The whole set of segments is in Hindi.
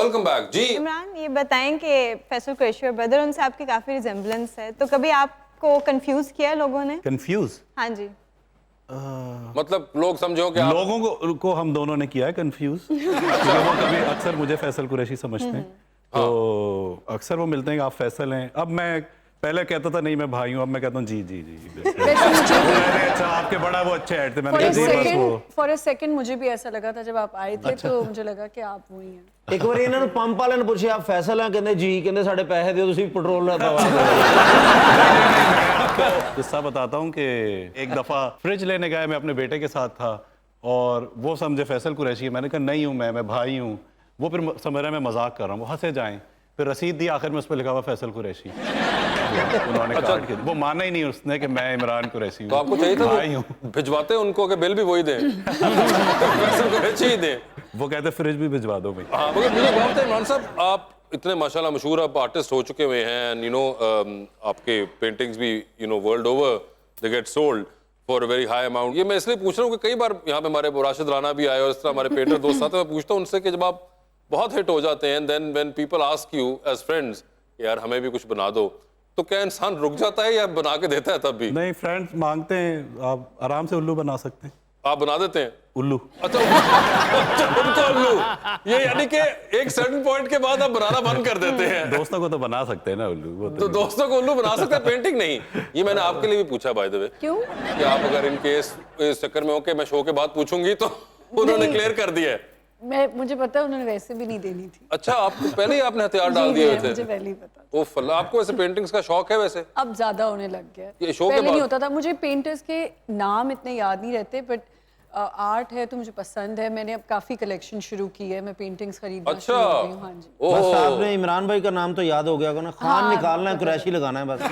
वेलकम बैक जी। इमरान, ये बताएं कि फैसल कुरैशी और बदर, उनसे आपकी काफी रिजेम्बलेंस है, तो कभी आपको कंफ्यूज किया है लोगों ने? कंफ्यूज? हाँ जी। मतलब लोग समझो कि आप लोगों को हम दोनों ने किया है कंफ्यूज क्योंकि वो कभी अक्सर मुझे फैसल कुरैशी समझते हैं, तो अक्सर वो मिलते हैं कि आप फैसल हैं। अब मैं पहले कहता था नहीं मैं भाई हूँ, अब मैं कहता हूँ जी जी जी अच्छा आपके बड़ा वो अच्छे ऐड थे, मैंने कहा जी बस वो। फॉर अ सेकंड मुझे भी ऐसा लगा था जब आप आए थे, तो मुझे लगा कि आप वही हैं। ਇੱਕ ਵਾਰੀ ਇਹਨਾਂ ਨੂੰ ਪੰਪ ਵਾਲਿਆਂ ਨੇ ਪੁੱਛਿਆ ਆਪ ਫੈਸਲ ਆ, ਕਹਿੰਦੇ ਜੀ, ਕਹਿੰਦੇ ਸਾਡੇ ਪੈਸੇ ਦਿਓ ਤੁਸੀਂ ਪੈਟਰੋਲ ਨਾ ਦਵਾ आपको किस्सा बताता हूँ कि एक दफ़ा फ्रिज लेने गया, मैं अपने बेटे के साथ था और वो समझे फैसल कुरैशी है, मैंने कहा नहीं हूँ मैं भाई हूँ। वो फिर समझ रहे मैं मजाक कर रहा हूँ, वो हंसे जाएं, फिर रसीद दी, आखिर में उस पर लिखा हुआ फैसल कुरैशी। उन्होंने काट के वो माना ही नहीं उसने कि मैं इमरान कुरैशी हूँ। तो आपको चाहिए था भाई हूँ, भिजवाते उनको कि बिल भी वही दें फैसल कुरैशी ही दें। वो कहते फ्रिज भी भिजवा दो भाई। हाँ, मगर मुझे बात है इमरान साहब, आप इतने माशाल्लाह मशहूर आप आर्टिस्ट हो चुके हुए हैं, यू नो आपके पेंटिंग्स भी you know world over they get sold for a very high amount. ये मैं इसलिए पूछ रहा हूँ कि कई बार यहाँ पे हमारे राशिद राना भी आए और इस तरह हमारे पेंटर दोस्त आते हैं, मैं पूछता हूँ उनसे कि जब आप बहुत हिट हो जाते हैं, then when people ask you as friends यार हमें भी कुछ बना दो, तो क्या इंसान रुक जाता है या बना के देता है तब भी? नहीं, फ्रेंड्स मांगते हैं, आप आराम से उल्लू बना सकते हैं। आप बना देते हैं उल्लू? अच्छा उनको उल्लू, ये यानी कि एक सर्टेन पॉइंट के बाद आप बनाना बंद कर देते हैं। दोस्तों को तो बना सकते हैं ना उल्लू, वो तो दोस्तों को उल्लू बना सकते हैं, पेंटिंग नहीं। ये मैंने आपके लिए भी पूछा बाय द वे। क्यों? कि आप अगर इन केस इस चक्कर में हो कि मैं शो के बाद पूछूंगी तो उन्होंने क्लियर कर दिया है। मुझे पता है उन्होंने वैसे भी नहीं देनी थी। अच्छा, आपको पहले ही आपने हथियार डाल दिए हुए थे? मुझे पहले ही पता। ओ फल्ला, आपको ऐसे पेंटिंग्स का शौक है वैसे? अब ज्यादा होने लग गया। ये शो के पहले नहीं बाद? होता था। मुझे पेंटर्स के नाम इतने याद नहीं रहते, बट आर्ट है तो मुझे पसंद है। मैंने अब काफी कलेक्शन शुरू की है, मैं पेंटिंग्स खरीदना अच्छा। शुरू हो गई हूं। हाँ जी। बस आपने इमरान भाई का नाम तो याद हो गया होगा ना, खान निकालना है, कुरैशी लगाना है बस। किस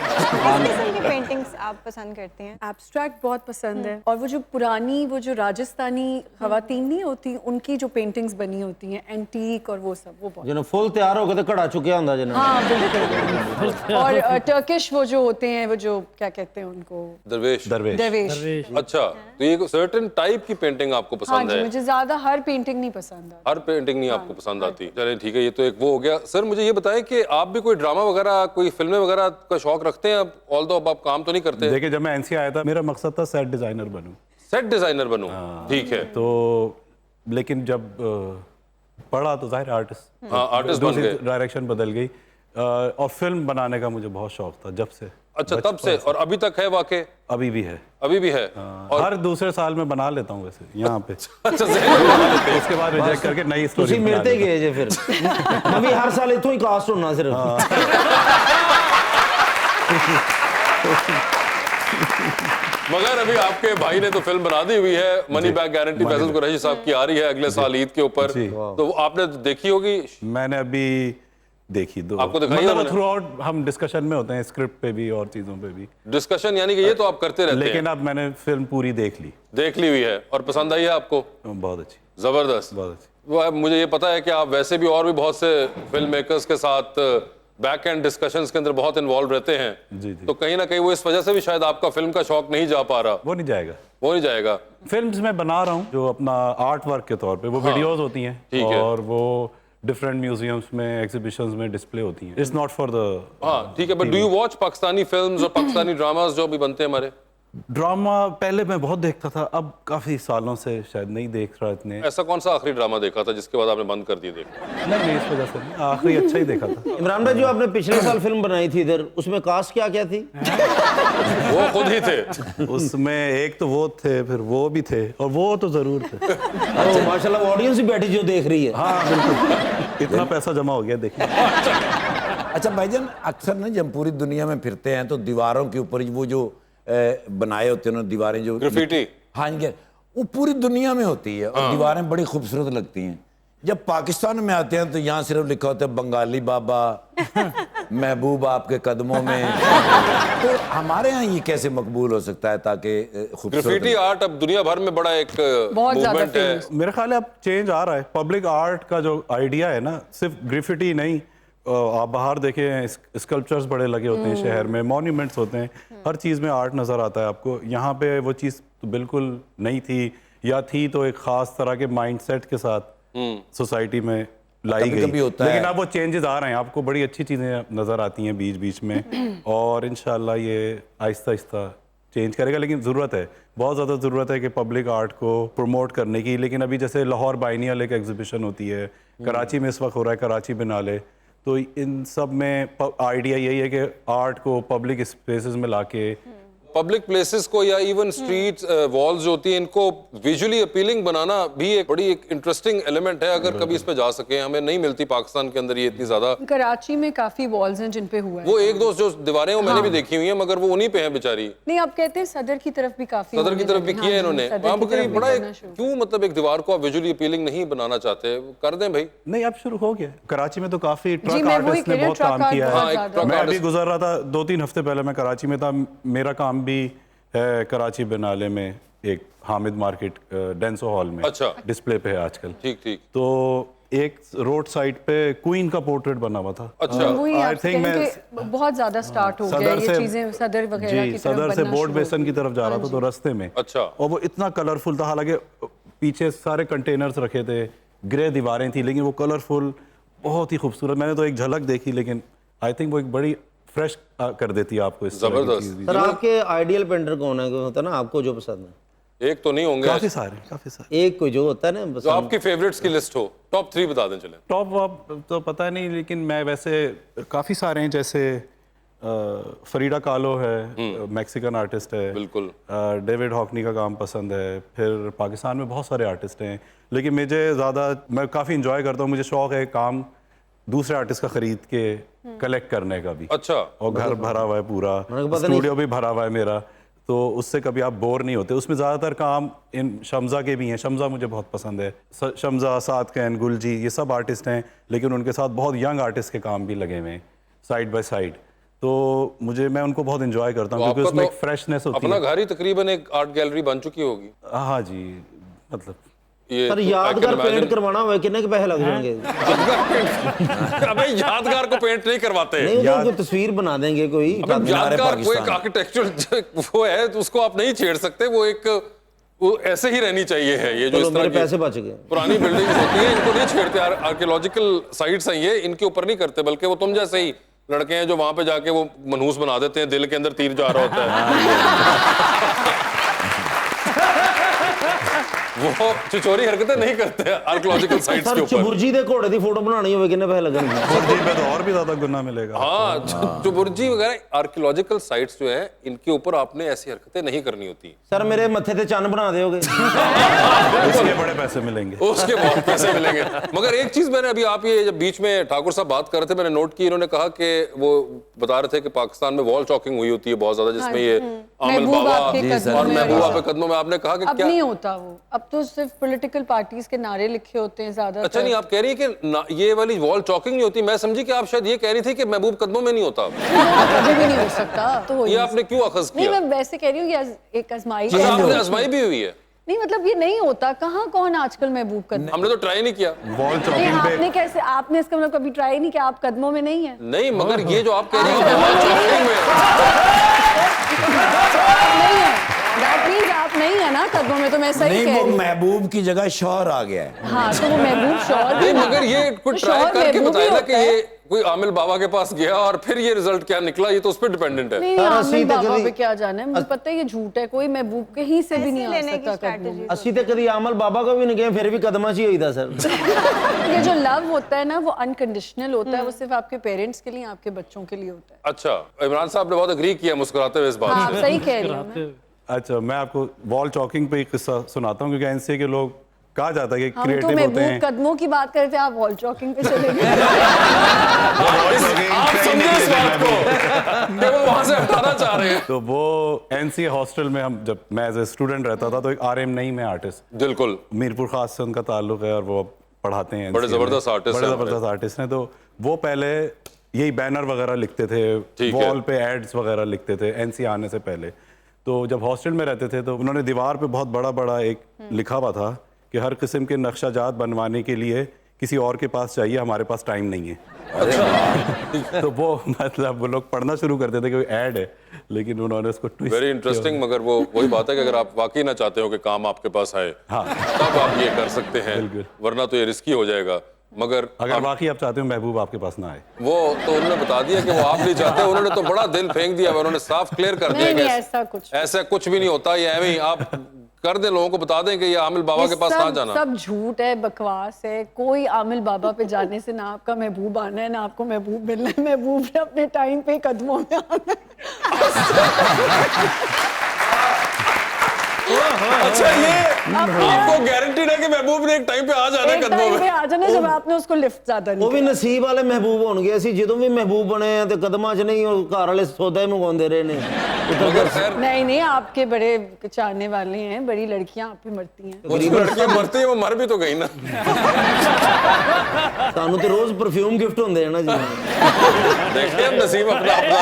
किस्म की पेंटिंग्स आप पसंद करती हैं? एब्स्ट्रैक्ट बहुत पसंद है, और वो जो पुरानी वो जो राजस्थानी खवातीन नहीं होती, उनकी जो पेंटिंग्स बनी होती हैं एंटीक और वो सब, वो बहुत। जिन्होंने फुल तैयार हो गए तो कड़ा चुके होंगे जिन्होंने। हाँ बिल्कुल। और टर्किश वो जो होते हैं, वो जो क्या कहते हैं उनको, दरवेश। दरवेश। अच्छा, तो ये सर्टेन टाइप की पेंटिंग आपको हाँ पसंद जी, है? मुझे ज्यादा हर पेंटिंग नहीं पसंद आती। हर पेंटिंग नहीं आपको पसंद आती? चलिए ठीक है, ये तो एक वो हो गया। सर मुझे ये बताएं कि आप भी कोई ड्रामा वगैरह, कोई फिल्में वगैरह का शौक रखते हैं? ऑल्दो अब आप काम तो नहीं करते? देखिए, जब मैं एनसी आया था मेरा मकसद था सेट डिजाइनर बनूं। सेट डिजाइनर बनूं? ठीक है। तो लेकिन जब पढ़ा तो जाहिर आर्टिस्ट, हाँ आर्टिस्ट बन गए। डायरेक्शन बदल गई और फिल्म बनाने का मुझे बहुत शौक था जब से। अच्छा, तब से और अभी तक है वाकई? अभी भी है। अभी भी है? और हर दूसरे साल में बना लेता हूँ वैसे यहाँ पे। अच्छा, ज़हन में बना लेते हैं। उसके बाद रिजेक्ट करके नई स्टोरी ਤੁਸੀਂ ਮਿਲते गए जे फिर मैं भी हर साल इथों ही कास्ट होना सिर्फ। मगर अभी आपके भाई ने तो फिल्म बना दी हुई है, money back guarantee Faisal Qureshi साहब की आ रही है अगले साल ईद के ऊपर, तो आपने तो देखी होगी? मैंने अभी देखी दो। आपको दिखाई है? मतलब थ्रू आउट हम डिस्कशन में होते हैं, स्क्रिप्ट पे भी और चीजों पे भी डिस्कशन, यानी कि ये तो आप करते रहते हैं। लेकिन अब मैंने फिल्म पूरी देख ली हुई है और पसंद आई है आपको? बहुत अच्छी, जबरदस्त, बहुत अच्छी। वो अब मुझे ये पता है कि आप वैसे भी और भी बहुत से फिल्म मेकर्स के साथ बैक एंड डिस्कशंस के अंदर बहुत इन्वॉल्व रहते हैं। जी जी। तो कहीं ना कहीं वो इस वजह से भी शायद आपका फिल्म का शौक नहीं जा पा रहा। वो नहीं जाएगा, वो नहीं जाएगा। फिल्म्स में बना रहा हूँ जो अपना आर्ट वर्क के तौर पे, वो वीडियोस होती हैं ठीक है। और वो डिफरेंट म्यूजियम्स में, एग्जीबिशंस में डिस्प्ले होती हैं। It's not for the. हाँ ठीक है, but do you watch Pakistani films और पाकिस्तानी ड्रामास जो भी बनते हैं हमारे? ड्रामा पहले मैं बहुत देखता था, अब काफी सालों से शायद नहीं देख रहा इतने। ऐसा कौन सा आखिरी ड्रामा देखा था जिसके बाद आपने बंद कर दिया देखना? नहीं, इस वजह से नहीं, आखिरी अच्छा ही देखा था। इमरान भाई, जो आपने पिछले साल फिल्म बनाई थी इधर, उसमें कास्ट क्या क्या थी? वो खुद ही थे उसमें एक तो वो थे, फिर वो भी थे और वो तो जरूर थे। अच्छा, माशाल्लाह ऑडियंस ही बैठी जो देख रही है। हाँ बिल्कुल, इतना पैसा जमा हो गया देखिए। अच्छा भाईजान, अक्सर ना जब पूरी दुनिया में फिरते हैं तो दीवारों के ऊपर वो जो बनाए होते हैं दीवारें, जो ग्राफिटी, हाँ जी, वो पूरी दुनिया में होती है और दीवारें बड़ी खूबसूरत लगती हैं। जब पाकिस्तान में आते हैं तो यहाँ सिर्फ लिखा होता है बंगाली बाबा, महबूब आपके कदमों में। तो हमारे यहाँ ये कैसे मकबूल हो सकता है ताकि ग्राफिटी आर्ट अब दुनिया भर में बड़ा एक मूवमेंट है? मेरे ख्याल है अब चेंज आ रहा है। पब्लिक आर्ट का जो आइडिया है ना, सिर्फ ग्राफिटी नहीं, आप बाहर देखें स्कल्पचर्स बड़े लगे होते हैं शहर में, मॉन्यूमेंट्स होते हैं, हर चीज़ में आर्ट नज़र आता है आपको। यहाँ पे वो चीज़ तो बिल्कुल नहीं थी, या थी तो एक ख़ास तरह के माइंडसेट के साथ सोसाइटी में लाई कभी-कभी गई, होता है। लेकिन अब वो चेंजेस आ रहे हैं, आपको बड़ी अच्छी चीज़ें नज़र आती हैं बीच बीच में और इंशाल्लाह ये आहिस्ता आहिस्ता चेंज करेगा। लेकिन ज़रूरत है, बहुत ज़्यादा ज़रूरत है कि पब्लिक आर्ट को प्रमोट करने की। लेकिन अभी जैसे लाहौर बाइनियल एक एग्जीबिशन होती है, कराची में इस वक्त हो रहा है कराची बिनाले, तो इन सब में आइडिया यही है कि आर्ट को पब्लिक स्पेसेस में लाके पब्लिक प्लेसेस को या इवन स्ट्रीट्स वॉल्स जो होती हैं इनको विजुअली अपीलिंग बनाना भी एक बड़ी एक इंटरेस्टिंग एलिमेंट है। अगर कभी इस पे जा सके, हमें नहीं मिलती पाकिस्तान के अंदर ये इतनी ज्यादा। कराची में काफी वॉल्स हैं जिन पे हुआ है। वो एक दो जो दीवारें वो मैंने भी देखी हुई हैं, मगर वो उन्हीं पे हैं बेचारी। नहीं, आप कहते हैं सदर की तरफ भी काफी सदर की तरफ भी किया है इन्होंने। वहाँ पर करीब बड़ा एक क्यों मतलब एक दीवार को आप विजुअली अपीलिंग नहीं बनाना चाहते? कर दें भाई। नहीं, अब शुरू हो गया। कराची में तो काफी ट्रक मैं वही आर्टिस्ट ने कह रही हूँ, बहुत काम ट्रक किया आर्ट है। बहुत ज्यादा। मैं अभी गुजर रहा था 2-3 हफ्ते पहले, मैं कराची में था। मेरा काम भी है कराची बिनाले में एक हामिद मार्केट डेंसो हॉल में। अच्छा। डिस्प्ले पे है आजकल। ठीक ठीक। तो एक रोड साइड पे क्वीन का पोर्ट्रेट बना हुआ था। अच्छा। वही I आप think कहें मैं कि बहुत ज्यादा स्टार्ट हो गया ये चीजें सदर वगैरह जी, की सदर तरफ से बनना बोर्ड शुरू हो बेसन की तरफ जा रहा था तो रास्ते में। अच्छा। और वो इतना कलरफुल था, हालांकि पीछे सारे कंटेनर्स रखे थे, ग्रे दीवारें थी, लेकिन वो कलरफुल बहुत ही खूबसूरत। मैंने तो एक झलक देखी, लेकिन आई थिंक वो एक बड़ी फ्रेश कर देती है आपको इस तरह की जबरदस्त। चीज़ भी। सर आपके आइडियल पेंटर कौन है? कोई होता है ना आपको जो पसंद है? एक तो नहीं होंगे, काफी सारे एक कोई जो होता है ना जो पसंद। आपकी फेवरेट्स की लिस्ट हो। टॉप 3 बता दें चले। टॉप वॉप तो पता नहीं, लेकिन मैं वैसे काफ़ी सारे हैं, जैसे फरीदा कालो है, मैक्सिकन आर्टिस्ट है। बिल्कुल। डेविड हॉकनी का काम पसंद है। फिर पाकिस्तान में बहुत सारे आर्टिस्ट हैं, लेकिन मुझे ज़्यादा, मैं काफ़ी इंजॉय करता हूँ, मुझे शौक है काम दूसरे आर्टिस्ट का खरीद के कलेक्ट करने का भी। अच्छा। और घर भरा हुआ है पूरा, स्टूडियो भी भरा हुआ है मेरा, तो उससे कभी आप बोर नहीं होते। उसमें ज़्यादातर काम इन शम्जा के भी हैं। शम्जा मुझे बहुत पसंद है। शम्जा, साद कैन, गुलजी, ये सब आर्टिस्ट हैं, लेकिन उनके साथ बहुत यंग आर्टिस्ट के काम भी लगे हुए हैं साइड बाय साइड। तो मैं उनको बहुत इंजॉय करता हूँ, क्योंकि आपका उसमें तो एक फ्रेशनेस होती अपना है। घर ही तकरीबन एक आर्ट गैलरी बन चुकी होगी। हाँ जी, मतलब ये सर तो I यादगार can imagine। पेंट करवाना हुआ कितने के पैसे लग जाएंगे? अबे यादगार को पेंट नहीं करवाते। नहीं वो कोई तस्वीर बना देंगे कोई। अबे यादगार को एक पाकिस्तान। आर्किटेक्चुरल वो है, तो उसको आप नहीं छेड़ सकते। वो ऐसे ही रहनी चाहिए है। ये जो चलो इस मेरे तरह पैसे की बच गए। पुरानी बिल्डिंग्स होती हैं, इनको नहीं छेड़ते। आर्कियोलॉजिकल साइट्स हैं ये, इनके ऊपर नहीं करते। बल्कि वो तुम जैसे ही लड़के हैं जो वहां पे जाके वो मनहूस बना देते हैं, दिल के अंदर तीर जा रहा होता है। वो चिचोरी हरकतें नहीं करते आर्कियोलॉजिकल साइट्स के सर ऊपर। चुबुर्जी दे घोड़े की फोटो बनानी होवे कितने पैसे लगेंगे? बुर्जी पे तो और भी ज़्यादा गुना मिलेगा। हाँ, जो बुर्जी वगैरह आर्कियोलॉजिकल साइट्स जो है, इनके ऊपर आपने ऐसी हरकतें नहीं करनी होती। सर मेरे मत्थे ते चन्न बना दोगे? उसके बड़े पैसे मिलेंगे। उसके बहुत पैसे मिलेंगे। मगर एक चीज मैंने अभी, आप ये जब बीच में ठाकुर साहब बात कर रहे थे, मैंने नोट की, इन्होंने कहा कि वो बता रहे थे कि पाकिस्तान में वॉल चॉकिंग हुई होती है बहुत ज्यादा, जिसमें ये आमिल महबूब बाबा आपके कदमों और में महबूबा और पे कदमों में। आपने कहा कि अब क्या नहीं होता वो, अब तो सिर्फ पॉलिटिकल पार्टीज के नारे लिखे होते हैं ज्यादा। अच्छा नहीं, आप कह रही है कि ये वाली वॉल चॉकिंग नहीं होती। मैं समझी कि आप शायद ये कह रही थी कि महबूब कदमों में नहीं होता। कभी भी नहीं हो सकता। तो हो ही ये नहीं आपने क्यों अखज़ नहीं, किया? मैं वैसे कह रही हूँ कि एक आजमाइश अच्छा, है। आपने आजमाई भी हुई है? नहीं मतलब ये नहीं होता। कहाँ कौन आजकल महबूब कदम? हमने तो ट्राई नहीं किया। वॉल नहीं, चॉकिंग पे आपने कैसे, आपने इसका मतलब कभी ट्राई नहीं किया? आप कदमों में नहीं है? नहीं, मगर ये जो आप कह रही हैं वॉल चॉकिंग में, नहीं है, दैट मींस आप नहीं है ना कदमों में। तो मैं सही नहीं, कह वो रही हूँ। महबूब की जगह शौहर आ गया है। हाँ, तो वो महबूब शौहर भी नहीं, ना। मगर ये कोई तो ट्राई शौहर करके महबूब ही बताया ना कि होता है। ये कोई आमिल बाबा के पास गया और फिर ये रिजल्ट क्या निकला, ये तो उस पर डिपेंडेंट है। नहीं, सर, आमिर अस्सी तक बाबा कभी- पे क्या जाना है? मुझे पता है ये झूठ है। कोई महबूब कहीं से भी नहीं आ लेने की सकता कदमों में। स्ट्रैटेजी। अस्सी ते कभी आमल बाबा का भी नहीं गए, फिर भी कदमा ची हुई था सर। ये जो लव होता है ना, वो अनकंडीशनल होता है। वो सिर्फ आपके पेरेंट्स के लिए, आपके बच्चों के लिए होता है। अच्छा, इमरान साहब ने बहुत अग्री किया मुस्कुराते हुए इस बात हाँ, से। आप सही कह रही हूँ मैं। अच्छा, मैं आपको वॉल चॉकिंग पे एक किस्सा सुनाता हूँ, क्योंकि एनसीए के लोग कहा जाता है कि हम तो क्रिएटिव होते महबूब हैं। कदमों की बात करते हैं, आप वॉल चॉकिंग पे चले गए। आप समझे इस बात को कि वो वहां से हटाना चाह रहे हैं। तो वो एनसीए हॉस्टल में, हम जब मैं एज ए स्टूडेंट रहता था, तो एक आरएम नईम में आर्टिस्ट, बिल्कुल। मीरपुर खास से उनका ताल्लुक है और वो पढ़ाते हैं। बड़े NCA में। जबरदस्त artist बड़े हैं जबरदस्त आर्टिस्ट हैं। तो वो पहले यही बैनर वगैरह लिखते थे, ठीक है। वॉल पे एड्स वगैरह लिखते थे एनसीए आने से पहले। तो जब हॉस्टल में रहते थे तो उन्होंने दीवार पे बहुत बड़ा बड़ा एक लिखा हुआ था कि हर किस्म के नक्शाजात बनवाने के लिए किसी और के पास चाहिए, हमारे पास टाइम नहीं है। तो वो मतलब वो लोग पढ़ना शुरू करते थे कि कोई ऐड है, लेकिन उन्होंने उसको ट्विस्ट वेरी इंटरेस्टिंग। मगर वो वही बात है कि अगर आप वाकई ना चाहते हो कि काम आपके पास आए, हाँ। तब आप ये कर सकते हैं, बिल्कुल। वरना तो ये रिस्की हो जाएगा। मगर अगर वाकई आप चाहते हो महबूब आपके पास ना आए, वो तो उन्होंने बता दिया कि वो आप नहीं चाहते, उन्होंने तो बड़ा दिल फेंक दिया, उन्होंने साफ क्लियर कर दिया नहीं, कि नहीं, ऐसा कुछ भी नहीं होता, ये एवं ही आप कर दें, लोगों को बता दें कि ये आमिल बाबा के पास ना जाना। सब झूठ है, बकवास है। कोई आमिल बाबा पे जाने से ना आपका महबूब आना है, ना आपको महबूब मिलना है। महबूब ने अपने टाइम पे कदमों में आना अच्छा, ये आपको गारंटीड है कि महबूब ने एक टाइम पे आ जाना है कदमों में? आ जाना जब आपने उसको लिफ्ट ज्यादा नहीं ਉਹ ਵੀ ਨਸੀਬ ਵਾਲੇ ਮਹਿਬੂਬ ਹੋਣਗੇ। ਅਸੀਂ ਜਦੋਂ ਵੀ ਮਹਿਬੂਬ ਬਣੇ ਆ ਤੇ ਕਦਮਾਂ 'ਚ ਨਹੀਂ, ਉਹ ਘਰ ਵਾਲੇ ਸੌਦਾ ਹੀ ਮੰਗਵਾਉਂਦੇ ਰਹੇ ਨੇ। मगर खैर नहीं नहीं, आपके बड़े चाहने वाले हैं, बड़ी लड़कियां आप पे मरती हैं। कुछ लड़कियां मरती हैं, वो मर भी तो गई ना। ਤੁਹਾਨੂੰ ਤੇ ਰੋਜ਼ ਪਰਫਿਊਮ ਗਿਫਟ ਹੁੰਦੇ ਆ ਨਾ ਜੀ। देखिए अब नसीब अपना अपना।